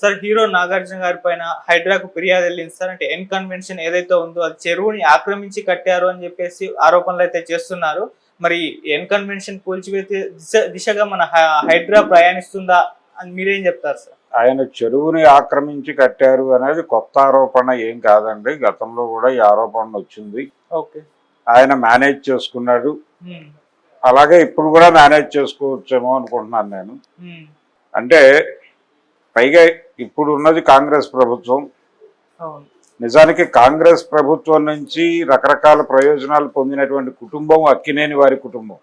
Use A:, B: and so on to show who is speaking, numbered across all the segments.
A: Sir hero Nagarjuna గారి పైన హైడ్రాకు ఫిర్యాదు వెళ్ళింది సార్. అంటే ఎన్ కన్వెన్షన్ ఏదైతే ఉందో అది చెరువుని ఆక్రమించి కట్టారు అని చెప్పేసి ఆరోపణలు అయితే చేస్తున్నారు. మరి ఎన్ కన్వెన్షన్ కూల్చివేసే దిశగా మన హైడ్రా ప్రయాణిస్తుందా అని మీరేం చెప్తారు సార్?
B: ఆయన చెరువుని ఆక్రమించి కట్టారు అనేది కొత్త ఆరోపణ ఏం కాదండి. గతంలో కూడా ఈ ఆరోపణ వచ్చింది.
A: ఓకే,
B: ఆయన మేనేజ్ చేసుకున్నాడు. అలాగే ఇప్పుడు కూడా మేనేజ్ చేసుకోవచ్చేమో అనుకుంటున్నాను నేను. అంటే పైగా ఇప్పుడు ఉన్నది కాంగ్రెస్ ప్రభుత్వం. నిజానికి కాంగ్రెస్ ప్రభుత్వం నుంచి రకరకాల ప్రయోజనాలు పొందినటువంటి కుటుంబం అక్కినేని వారి కుటుంబం.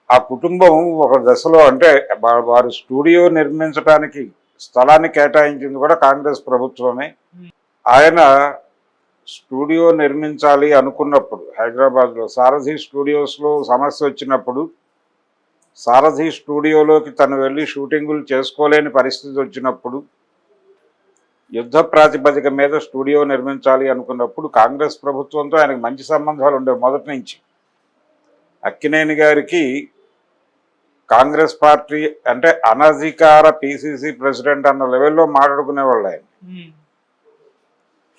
B: ఆ కుటుంబం ఒక దశలో అంటే వారు స్టూడియో నిర్మించడానికి స్థలాన్ని కేటాయించింది కూడా కాంగ్రెస్ ప్రభుత్వమే. ఆయన స్టూడియో నిర్మించాలి అనుకున్నప్పుడు హైదరాబాద్లో సారథి స్టూడియోస్లో సమస్య వచ్చినప్పుడు, సారథి స్టూడియోలోకి తను వెళ్ళి షూటింగులు చేసుకోలేని పరిస్థితి వచ్చినప్పుడు, యుద్ధ ప్రాతిపదిక మీద స్టూడియో నిర్మించాలి అనుకున్నప్పుడు కాంగ్రెస్ ప్రభుత్వంతో ఆయనకు మంచి సంబంధాలు ఉండేవి మొదటి నుంచి. అక్కినేని గారికి కాంగ్రెస్ పార్టీ అంటే అనధికార పిసిసి ప్రెసిడెంట్ అన్న లెవెల్లో మాట్లాడుకునేవాళ్ళు.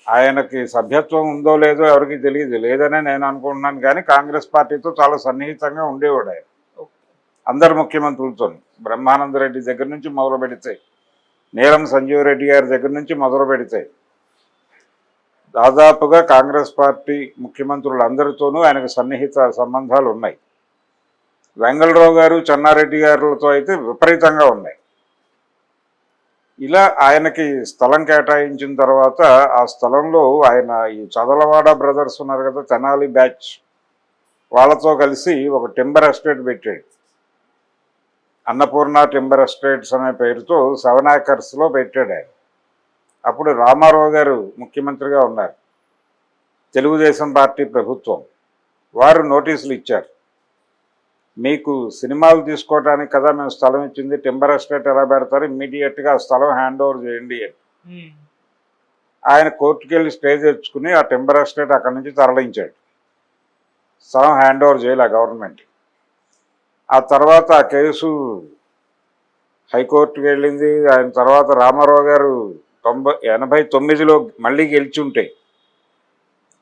B: ఆయనకి సభ్యత్వం ఉందో లేదో ఎవరికి తెలియదు, లేదనే నేను అనుకుంటున్నాను. కానీ కాంగ్రెస్ పార్టీతో చాలా సన్నిహితంగా ఉండేవాడు ఆయన అందరు ముఖ్యమంత్రులతో. బ్రహ్మానంద రెడ్డి దగ్గర నుంచి మొదలు పెడితే, నీలం సంజీవ్ రెడ్డి గారి దగ్గర నుంచి మొదలు పెడితే దాదాపుగా కాంగ్రెస్ పార్టీ ముఖ్యమంత్రులందరితోనూ ఆయనకు సన్నిహిత సంబంధాలు ఉన్నాయి. వెంగళరావు గారు, చెన్నారెడ్డి గారులతో అయితే విపరీతంగా ఉన్నాయి. ఇలా ఆయనకి స్థలం కేటాయించిన తర్వాత ఆ స్థలంలో ఆయన ఈ చదలవాడ బ్రదర్స్ ఉన్నారు కదా, తెనాలి బ్యాచ్, వాళ్ళతో కలిసి ఒక టింబర్ ఎస్టేట్ పెట్టాడు. అన్నపూర్ణ టింబర్ ఎస్టేట్స్ అనే పేరుతో 7 ఏకర్స్లో పెట్టాడు ఆయన. అప్పుడు రామారావు గారు ముఖ్యమంత్రిగా ఉన్నారు, తెలుగుదేశం పార్టీ ప్రభుత్వం. వారు నోటీసులు ఇచ్చారు, మీకు సినిమాలు తీసుకోవడానికి కదా మేము స్థలం ఇచ్చింది, టింబర్ ఎస్టేట్ ఎలా పెడతారు, ఇమ్మీడియట్గా ఆ స్థలం హ్యాండ్ ఓవర్ చేయండి అని. ఆయన కోర్టుకు వెళ్ళి స్టే తెచ్చుకుని ఆ టింబర్ ఎస్టేట్ అక్కడి నుంచి తరలించాడు. స్థలం హ్యాండ్ ఓవర్ చేయలే గవర్నమెంట్. ఆ తర్వాత ఆ కేసు హైకోర్టుకు వెళ్ళింది. ఆయన తర్వాత రామారావు గారు 89లో మళ్ళీ గెలిచుంటే,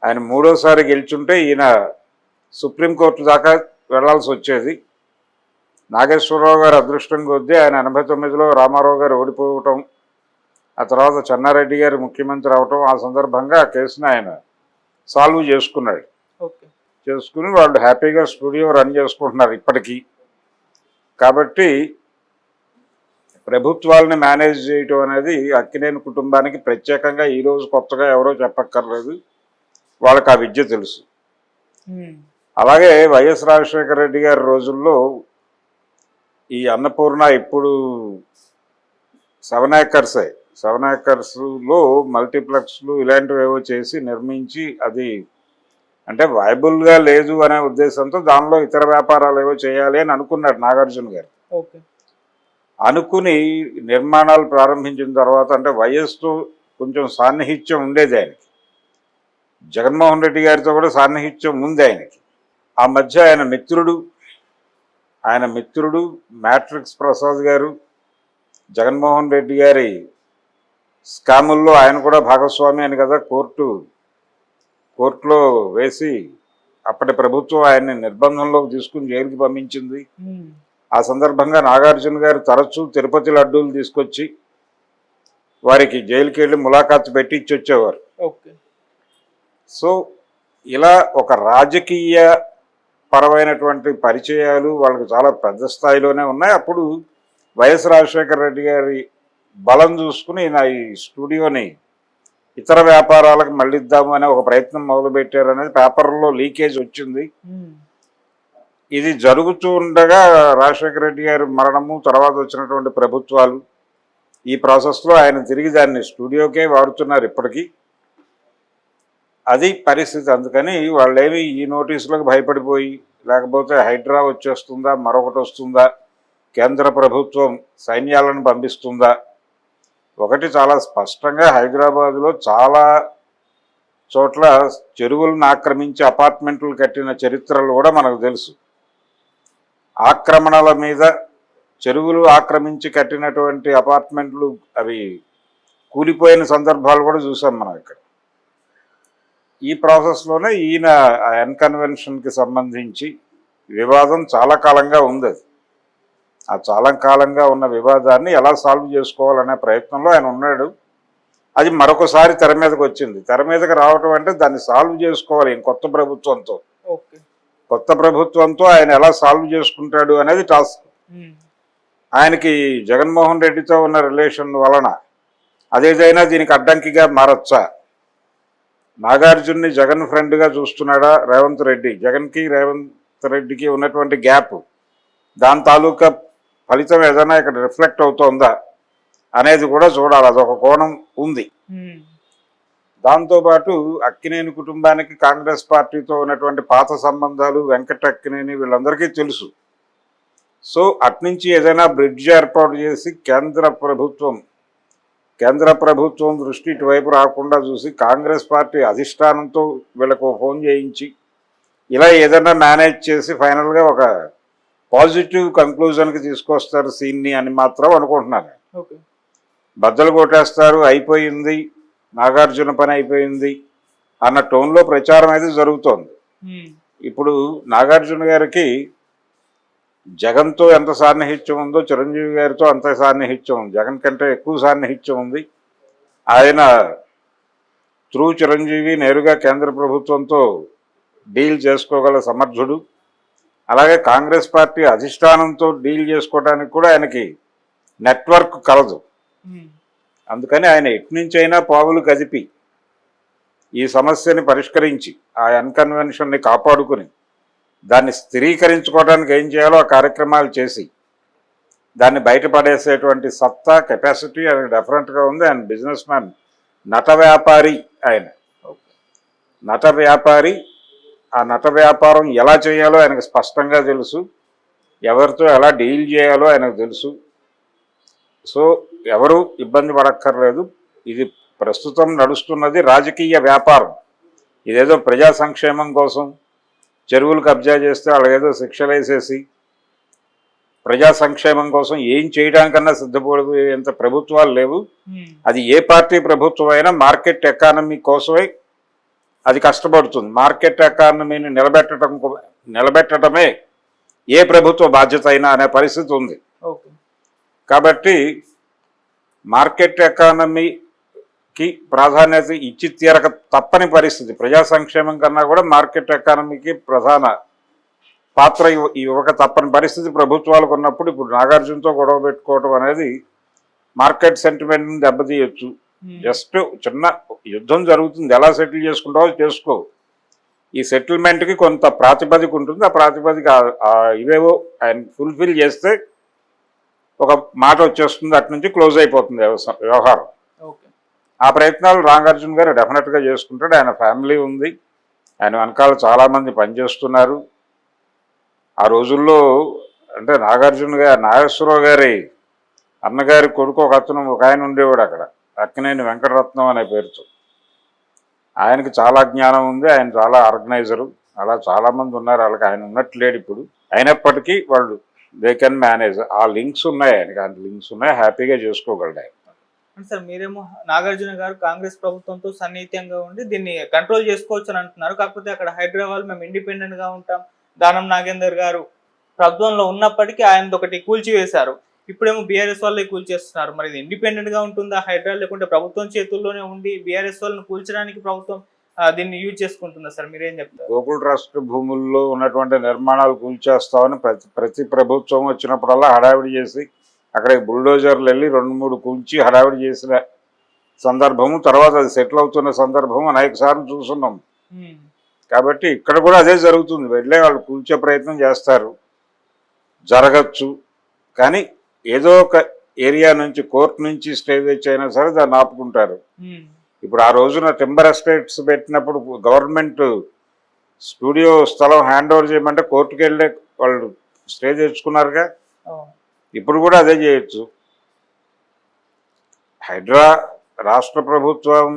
B: ఆయన 3వసారి గెలిచుంటే ఈయన సుప్రీంకోర్టు దాకా వెళ్లాల్సి వచ్చేది. నాగేశ్వరరావు గారు అదృష్టం కొద్దీ ఆయన 89లో రామారావు గారు ఓడిపోవటం, ఆ తర్వాత చెన్నారెడ్డి గారు ముఖ్యమంత్రి అవటం, ఆ సందర్భంగా ఆ కేసుని ఆయన సాల్వ్ చేసుకున్నాడు. చేసుకుని వాళ్ళు హ్యాపీగా స్టూడియో రన్ చేసుకుంటున్నారు ఇప్పటికీ. కాబట్టి ప్రభుత్వాలని మేనేజ్ చేయటం అనేది అక్కినేని కుటుంబానికి ప్రత్యేకంగా ఈరోజు కొత్తగా ఎవరో చెప్పక్కర్లేదు, వాళ్ళకి ఆ విద్య తెలుసు. అలాగే వైఎస్ రాజశేఖర రెడ్డి గారి రోజుల్లో ఈ అన్నపూర్ణ ఇప్పుడు 7 ఏకర్సే, 7 ఏకర్స్లో మల్టీప్లెక్స్లు ఇలాంటివి ఏవో చేసి నిర్మించి, అది అంటే వైబుల్గా లేదు అనే ఉద్దేశంతో దానిలో ఇతర వ్యాపారాలు ఏవో చేయాలి అని అనుకున్నాడు నాగార్జున గారు. అనుకుని నిర్మాణాలు ప్రారంభించిన తర్వాత, అంటే వైఎస్తో కొంచెం సాన్నిహిత్యం ఉండేది ఆయనకి, జగన్మోహన్ రెడ్డి గారితో కూడా సాన్నిహిత్యం ఉంది ఆయనకి. ఆ మధ్య ఆయన మిత్రుడు మ్యాట్రిక్స్ ప్రసాద్ గారు జగన్మోహన్ రెడ్డి గారి స్కాముల్లో ఆయన కూడా భాగస్వామి అని కదా కోర్టులో వేసి అప్పటి ప్రభుత్వం ఆయన్ని నిర్బంధంలోకి తీసుకుని జైలుకి పంపించింది. ఆ సందర్భంగా నాగార్జున గారు తరచూ తిరుపతి లడ్డూలు తీసుకొచ్చి వారికి జైలుకి వెళ్ళి ములాఖాతు పెట్టి ఇచ్చి వచ్చేవారు. సో ఇలా ఒక రాజకీయ పరమైనటువంటి పరిచయాలు వాళ్ళకి చాలా పెద్ద స్థాయిలోనే ఉన్నాయి. అప్పుడు వైఎస్ రాజశేఖర రెడ్డి గారి బలం చూసుకుని నా ఈ స్టూడియోని ఇతర వ్యాపారాలకు మళ్ళిద్దాము అనే ఒక ప్రయత్నం మొదలుపెట్టారు అనేది పేపర్లో లీకేజ్ వచ్చింది. ఇది జరుగుతూ ఉండగా రాజశేఖర రెడ్డి గారి మరణము, తర్వాత వచ్చినటువంటి ప్రభుత్వాలు, ఈ ప్రాసెస్లో ఆయన తిరిగి దాన్ని స్టూడియోకే వాడుతున్నారు ఇప్పటికీ. అది పరిస్థితి. అందుకని వాళ్ళేమి ఈ నోటీసులకు భయపడిపోయి, లేకపోతే హైడ్రా వచ్చేస్తుందా, మరొకటి వస్తుందా, కేంద్ర ప్రభుత్వం సైన్యాలను పంపిస్తుందా, ఒకటి చాలా స్పష్టంగా హైదరాబాదులో చాలా చోట్ల చెరువులను ఆక్రమించి అపార్ట్మెంట్లు కట్టిన చరిత్రలు కూడా మనకు తెలుసు. ఆక్రమణల మీద చెరువులు ఆక్రమించి కట్టినటువంటి అపార్ట్మెంట్లు అవి కూలిపోయిన సందర్భాలు కూడా చూసాం మనం ఇక్కడ. ఈ ప్రాసెస్లోనే ఈయన ఎన్కన్వెన్షన్కి సంబంధించి వివాదం చాలా కాలంగా ఉంది. అది ఆ చాలా కాలంగా ఉన్న వివాదాన్ని ఎలా సాల్వ్ చేసుకోవాలనే ప్రయత్నంలో ఆయన ఉన్నాడు. అది మరొకసారి తెర మీదకి వచ్చింది. తెర మీదకి రావటం అంటే దాన్ని సాల్వ్ చేసుకోవాలి కొత్త ప్రభుత్వంతో. కొత్త ప్రభుత్వంతో ఆయన ఎలా సాల్వ్ చేసుకుంటాడు అనేది టాస్క్. ఆయనకి జగన్మోహన్ రెడ్డితో ఉన్న రిలేషన్ వలన అదేదైనా దీనికి అడ్డంకిగా మారచ్చా? నాగార్జున్ని జగన్ ఫ్రెండ్గా చూస్తున్నాడా రేవంత్ రెడ్డి? జగన్కి రేవంత్ రెడ్డికి ఉన్నటువంటి గ్యాప్, దాని తాలూకా ఫలితం ఏదైనా ఇక్కడ రిఫ్లెక్ట్ అవుతోందా అనేది కూడా చూడాలి. అదొక కోణం ఉంది. దాంతోపాటు అక్కినేని కుటుంబానికి కాంగ్రెస్ పార్టీతో ఉన్నటువంటి పాత సంబంధాలు వెంకట అక్కినేని వీళ్ళందరికీ తెలుసు. సో అట్నుంచి ఏదైనా బ్రిడ్జ్ ఏర్పాటు చేసి కేంద్ర ప్రభుత్వం దృష్టి ఇటువైపు రాకుండా చూసి కాంగ్రెస్ పార్టీ అధిష్టానంతో వీళ్ళకు ఫోన్ చేయించి ఇలా ఏదైనా మేనేజ్ చేసి ఫైనల్గా ఒక పాజిటివ్ కంక్లూజన్కి తీసుకొస్తారు సీన్ని అని మాత్రం అనుకుంటున్నాను. బద్దలు కొట్టేస్తారు, అయిపోయింది, నాగార్జున పని అయిపోయింది అన్న టోన్లో ప్రచారం అయితే జరుగుతోంది. ఇప్పుడు నాగార్జున గారికి జగన్తో ఎంత సాన్నిహిత్యం ఉందో చిరంజీవి గారితో అంత సాన్నిహిత్యం ఉంది. జగన్ కంటే ఎక్కువ సాన్నిహిత్యం ఉంది. ఆయన త్రూ చిరంజీవి నేరుగా కేంద్ర ప్రభుత్వంతో డీల్ చేసుకోగల సమర్థుడు. అలాగే కాంగ్రెస్ పార్టీ అధిష్టానంతో డీల్ చేసుకోవడానికి కూడా ఆయనకి నెట్వర్క్ కలదు. అందుకని ఆయన ఎట్నుంచైనా పావులు కదిపి ఈ సమస్యని పరిష్కరించి ఆ అన్కన్వెన్షన్ని కాపాడుకుని దాన్ని స్థిరీకరించుకోవడానికి ఏం చేయాలో ఆ కార్యక్రమాలు చేసి దాన్ని బయటపడేసేటువంటి సత్తా, కెపాసిటీ ఆయన డెఫరెంట్గా ఉంది. ఆయన బిజినెస్ మ్యాన్, నట వ్యాపారి. ఆయన నట వ్యాపారి. ఆ నట వ్యాపారం ఎలా చేయాలో ఆయనకు స్పష్టంగా తెలుసు. ఎవరితో ఎలా డీల్ చేయాలో ఆయనకు తెలుసు. సో ఎవరు ఇబ్బంది పడక్కర్లేదు. ఇది ప్రస్తుతం నడుస్తున్నది రాజకీయ వ్యాపారం. ఇదేదో ప్రజా సంక్షేమం కోసం చెరువులు కబ్జా చేస్తే అలాగేదో శిక్షలు వేసేసి ప్రజా సంక్షేమం కోసం ఏం చేయడానికన్నా సిద్ధపడిపోయేంత ప్రభుత్వాలు లేవు. అది ఏ పార్టీ ప్రభుత్వం అయినా మార్కెట్ ఎకానమీ కోసమే అది కష్టపడుతుంది. మార్కెట్ ఎకానమీని నిలబెట్టడమే ఏ ప్రభుత్వ బాధ్యత అయినా అనే పరిస్థితి ఉంది. కాబట్టి మార్కెట్ ఎకానమీకి ప్రాధాన్యత ఇచ్చి తీరక తప్పని పరిస్థితి. ప్రజా సంక్షేమం కన్నా కూడా మార్కెట్ ఎకానమీకి ప్రధాన పాత్ర ఇవ్వక తప్పని పరిస్థితి ప్రభుత్వాలకు ఉన్నప్పుడు ఇప్పుడు నాగార్జునతో గొడవ పెట్టుకోవడం అనేది మార్కెట్ సెంటిమెంట్ని దెబ్బతీయచ్చు. జస్ట్ చిన్న యుద్ధం జరుగుతుంది, ఎలా సెటిల్ చేసుకుంటావో చేసుకో. ఈ సెటిల్మెంట్కి కొంత ప్రాతిపదిక ఉంటుంది. ఆ ప్రాతిపదిక ఇవేవో ఆయన ఫుల్ఫిల్ చేస్తే ఒక మాట వచ్చేస్తుంది, అటు నుంచి క్లోజ్ అయిపోతుంది వ్యవహారం. ఆ ప్రయత్నాలు నాగార్జున గారు డెఫినెట్గా చేసుకుంటాడు. ఆయన ఫ్యామిలీ ఉంది, ఆయన వెనకాల చాలామంది పనిచేస్తున్నారు. ఆ రోజుల్లో అంటే నాగేశ్వరరావు గారి అన్నగారి కొడుకు ఒక ఆయన ఉండేవాడు అక్కడ, అక్కినేని వెంకటరత్నం అనే పేరుతో. ఆయనకి చాలా జ్ఞానం ఉంది, ఆయన చాలా ఆర్గనైజరు. అలా చాలామంది ఉన్నారు, వాళ్ళకి ఆయన ఉన్నట్లేడు ఇప్పుడు. అయినప్పటికీ వాళ్ళు దే కెన్ మేనేజ్. ఆ లింక్స్ ఉన్నాయి ఆయనకి, ఆ లింక్స్ ఉన్నాయి, హ్యాపీగా చేసుకోగలడు ఆయన.
A: సార్ మీరేమో నాగార్జున గారు కాంగ్రెస్ ప్రభుత్వంతో సన్నిహితంగా ఉండి దీన్ని కంట్రోల్ చేసుకోవచ్చు అని అంటున్నారు. కాకపోతే అక్కడ హైదరాబాద్ మేము ఇండిపెండెంట్ గా ఉంటాం, దానం నాగేందర్ గారు ప్రభుత్వంలో ఉన్నప్పటికీ ఆయన ఒకటి కూల్చివేశారు. ఇప్పుడేమో బీఆర్ఎస్ వాళ్ళే కూల్చేస్తున్నారు. మరి ఇది ఇండిపెండెంట్ గా ఉంటుందా హైదరాబాద్, లేకుంటే ప్రభుత్వం చేతుల్లోనే ఉండి బీఆర్ఎస్ వాళ్ళని కూల్చడానికి ప్రభుత్వం దీన్ని యూజ్ చేసుకుంటుందా సార్? మీరేం చెప్తారు?
B: గోకుల్ ట్రస్ట్ భూముల్లో ఉన్నటువంటి నిర్మాణాలు కూల్చేస్తామని ప్రతి ప్రభుత్వం వచ్చినప్పుడల్లా హడావిడి చేసి అక్కడికి బుల్డోజర్లు వెళ్ళి 2-3 కూల్చి హడావిడి చేసిన సందర్భము, తర్వాత అది సెటిల్ అవుతున్న సందర్భం అనేక సార్లు చూస్తున్నాం. కాబట్టి ఇక్కడ కూడా అదే జరుగుతుంది. వెళ్ళే వాళ్ళు కూల్చే ప్రయత్నం చేస్తారు, జరగచ్చు. కానీ ఏదో ఒక ఏరియా నుంచి, కోర్టు నుంచి స్టే తెచ్చి అయినా సరే దాన్ని ఆపుకుంటారు. ఇప్పుడు ఆ రోజున టింబర్ ఎస్టేట్స్ పెట్టినప్పుడు గవర్నమెంట్ స్టూడియో స్థలం హ్యాండ్ ఓవర్ చేయమంటే కోర్టుకు వెళ్ళే వాళ్ళు స్టే తెచ్చుకున్నారుగా. ఇప్పుడు కూడా అదే చేయొచ్చు. రాష్ట్ర ప్రభుత్వం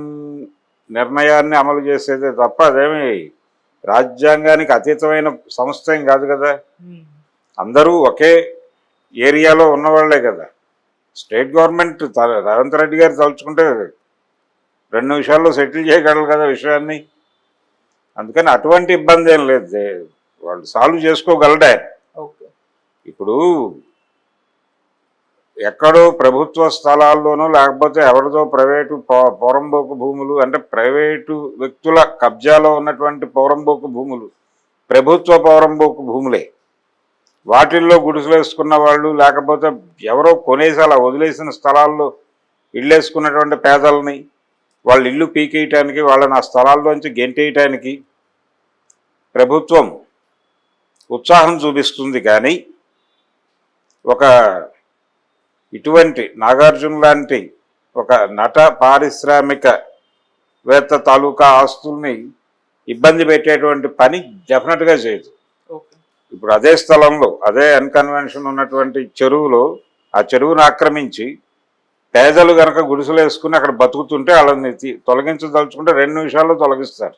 B: నిర్ణయాన్ని అమలు చేసేదే తప్ప అదేమి రాజ్యాంగానికి అతీతమైన సంస్థ ఏం కాదు కదా. అందరూ ఒకే ఏరియాలో ఉన్నవాళ్లే కదా. స్టేట్ గవర్నమెంట్ రేవంత్ రెడ్డి గారు తలుచుకుంటే 2 నిమిషాల్లో సెటిల్ చేయగలరు కదా విషయాన్ని. అందుకని అటువంటి ఇబ్బంది ఏం లేదు, వాళ్ళు సాల్వ్ చేసుకోగలడు ఆయన.
A: ఓకే.
B: ఇప్పుడు ఎక్కడో ప్రభుత్వ స్థలాల్లోనో లేకపోతే ఎవరిదో ప్రైవేటు పోరంబోకు భూములు, అంటే ప్రైవేటు వ్యక్తుల కబ్జాలో ఉన్నటువంటి పోరంబోకు భూములు ప్రభుత్వ పోరంబోకు భూములే. వాటిల్లో గుడిసెలు వేసుకున్న వాళ్ళు, లేకపోతే ఎవరో కొనేసి అలా వదిలేసిన స్థలాల్లో ఇళ్ళు వేసుకున్నటువంటి పేదలని వాళ్ళ ఇల్లు పీకేయటానికి, వాళ్ళని ఆ స్థలాల్లోంచి గెంటేయటానికి ప్రభుత్వం ఉత్సాహం చూపిస్తుంది. కానీ ఒక ఇటువంటి నాగార్జున లాంటి ఒక నట పారిశ్రామికవేత్త తాలూకా ఆస్తుల్ని ఇబ్బంది పెట్టేటువంటి పని డెఫినెట్గా చేయదు.
A: ఓకే.
B: ఇప్పుడు అదే స్థలంలో, అదే అన్కన్వెన్షన్ ఉన్నటువంటి చెరువులో, ఆ చెరువును ఆక్రమించి పేదలు కనుక గుడిసెలు వేసుకుని అక్కడ బతుకుతుంటే వాళ్ళని తొలగించదలుచుకుంటే 2 నిమిషాల్లో తొలగిస్తారు.